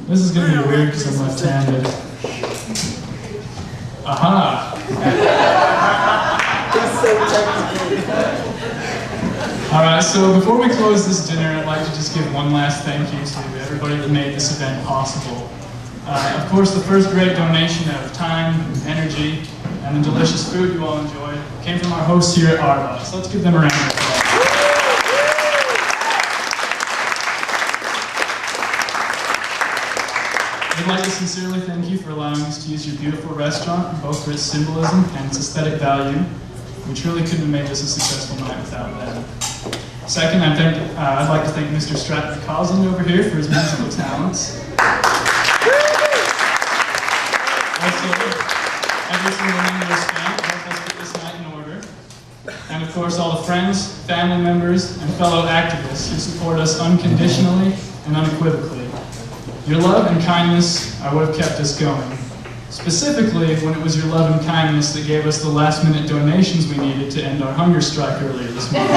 This is going to be weird because I'm left-handed. Aha! Alright, so before we close this dinner, I'd like to just give one last thank you to everybody that made this event possible. Of course, the first great donation of time, energy, and the delicious food you all enjoyed came from our hosts here at Arba. So let's give them a round of applause. We'd like to sincerely thank you for allowing us to use your beautiful restaurant, both for its symbolism and its aesthetic value. We truly couldn't have made this a successful night without them. Second, I'd like to thank Mr. Stratton Cousin over here for his musical talents. Also, every single member of Spank helped us put this night in order. And of course, all the friends, family members, and fellow activists who support us unconditionally and unequivocally. Your love and kindness are what have kept us going. Specifically, when it was your love and kindness that gave us the last-minute donations we needed to end our hunger strike earlier this month.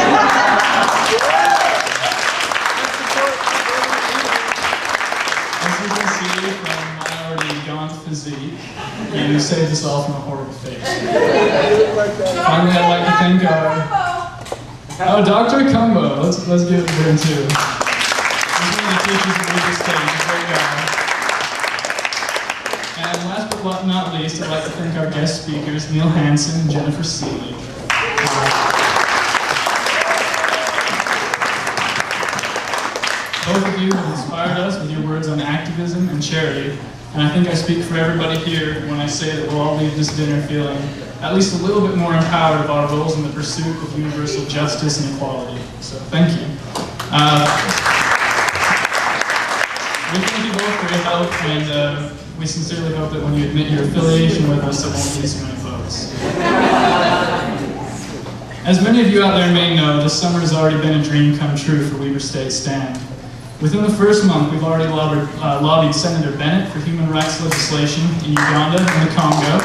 As you can see from my already gaunt physique, you saved us all from a horrible fate. Finally, I'd like to thank our Dr. Cumbo. Let's give it a turn too. He's one of the teachers at Legal State. He's a great guy. And last but not least, I'd like to thank our guest speakers, Neil Hansen and Jennifer Seeley. Both of you have inspired us with your words on activism and charity, and I think I speak for everybody here when I say that we'll all leave this dinner feeling at least a little bit more empowered of our roles in the pursuit of universal justice and equality. So thank you. We thank you both for your help, and we sincerely hope that when you admit your affiliation with us, it won't lose so many votes. As many of you out there may know, this summer has already been a dream come true for Weber State Stand. Within the first month, we've already lobbied Senator Bennett for human rights legislation in Uganda and the Congo.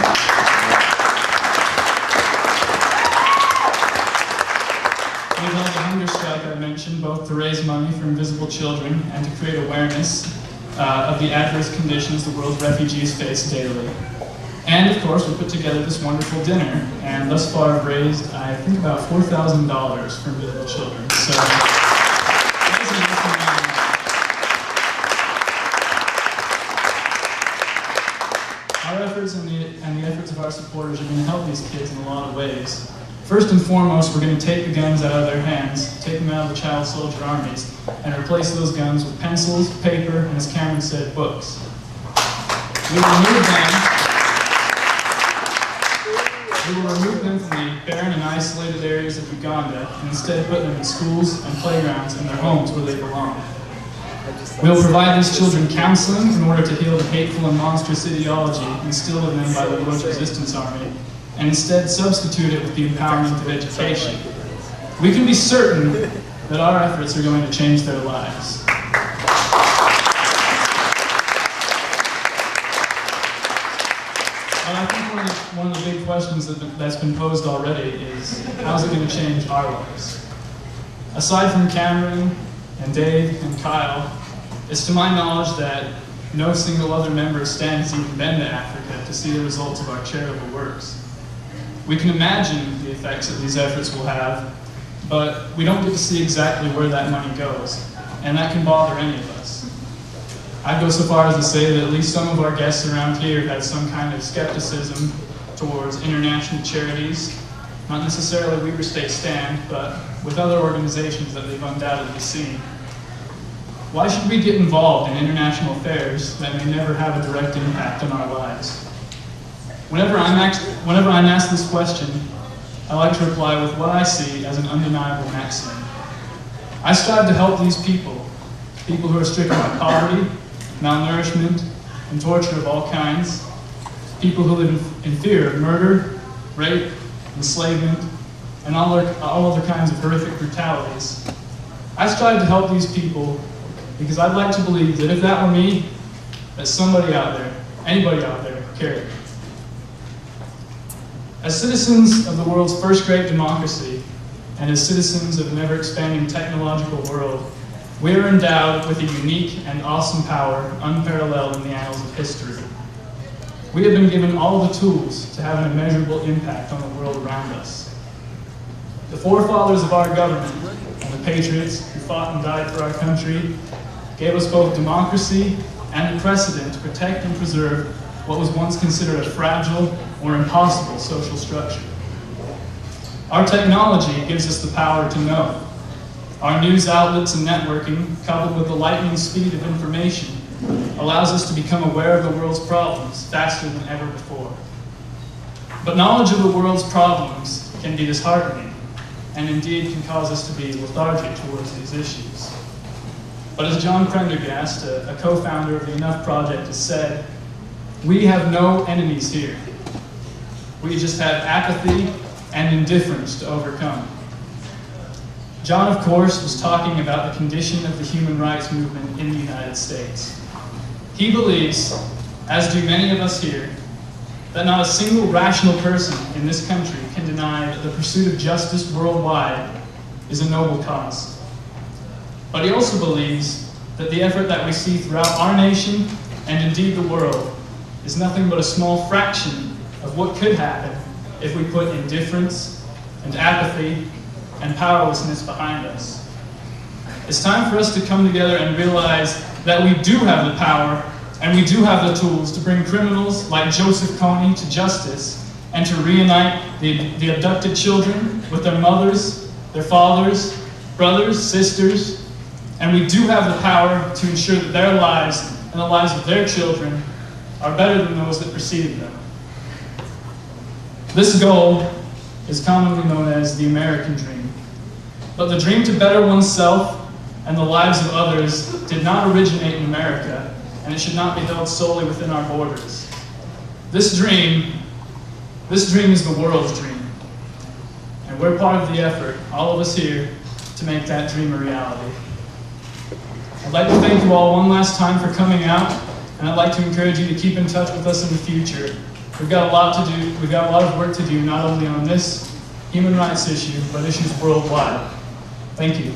We've held the hunger strike I mentioned, both to raise money for invisible children and to create awareness of the adverse conditions the world's refugees face daily. And of course, we put together this wonderful dinner, and thus far have raised, I think, about $4,000 for invisible children. So, our efforts and the efforts of our supporters are going to help these kids in a lot of ways. First and foremost, we're going to take the guns out of their hands, take them out of the child soldier armies, and replace those guns with pencils, paper, and as Cameron said, books. We will remove them from the barren and isolated areas of Uganda, and instead put them in schools and playgrounds and their homes where they belong. We will provide these children counseling in order to heal the hateful and monstrous ideology instilled in them by the World Resistance Army, and instead substitute it with the empowerment of education. We can be certain that our efforts are going to change their lives. But I think one of the big questions that's been posed already is, how is it going to change our lives? Aside from Cameron and Dave and Kyle, it's to my knowledge that no single other member of STAN has even been to Africa to see the results of our charitable works. We can imagine the effects that these efforts will have, but we don't get to see exactly where that money goes, and that can bother any of us. I'd go so far as to say that at least some of our guests around here had some kind of skepticism towards international charities, not necessarily Weber State Stand, but with other organizations that they've undoubtedly seen. Why should we get involved in international affairs that may never have a direct impact on our lives? Whenever I'm asked this question, I like to reply with what I see as an undeniable maxim. I strive to help these people who are stricken by poverty, malnourishment, and torture of all kinds, people who live in fear of murder, rape, enslavement, and all other kinds of horrific brutalities. I strive to help these people because I'd like to believe that if that were me, that somebody out there, anybody out there, cared. As citizens of the world's first great democracy, and as citizens of an ever-expanding technological world, We are endowed with a unique and awesome power unparalleled in the annals of history. We have been given all the tools to have an immeasurable impact on the world around us. The forefathers of our government and the patriots who fought and died for our country gave us both democracy and the precedent to protect and preserve what was once considered a fragile or impossible social structure. Our technology gives us the power to know. Our news outlets and networking, coupled with the lightning speed of information, allows us to become aware of the world's problems faster than ever before. But knowledge of the world's problems can be disheartening, and indeed can cause us to be lethargic towards these issues. But as John Prendergast, a co-founder of the Enough Project, has said, we have no enemies here. We just have apathy and indifference to overcome. John, of course, was talking about the condition of the human rights movement in the United States. He believes, as do many of us here, that not a single rational person in this country can deny that the pursuit of justice worldwide is a noble cause. But he also believes that the effort that we see throughout our nation, and indeed the world, is nothing but a small fraction of what could happen if we put indifference and apathy and powerlessness behind us. It's time for us to come together and realize that we do have the power and we do have the tools to bring criminals like Joseph Kony to justice and to reunite the abducted children with their mothers, their fathers, brothers, sisters, and we do have the power to ensure that their lives and the lives of their children are better than those that preceded them. This goal is commonly known as the American dream. But the dream to better oneself and the lives of others did not originate in America, and it should not be held solely within our borders. This dream is the world's dream. And we're part of the effort, all of us here, to make that dream a reality. I'd like to thank you all one last time for coming out, and I'd like to encourage you to keep in touch with us in the future. We've got a lot to do. We've got a lot of work to do, not only on this human rights issue, but issues worldwide. Thank you.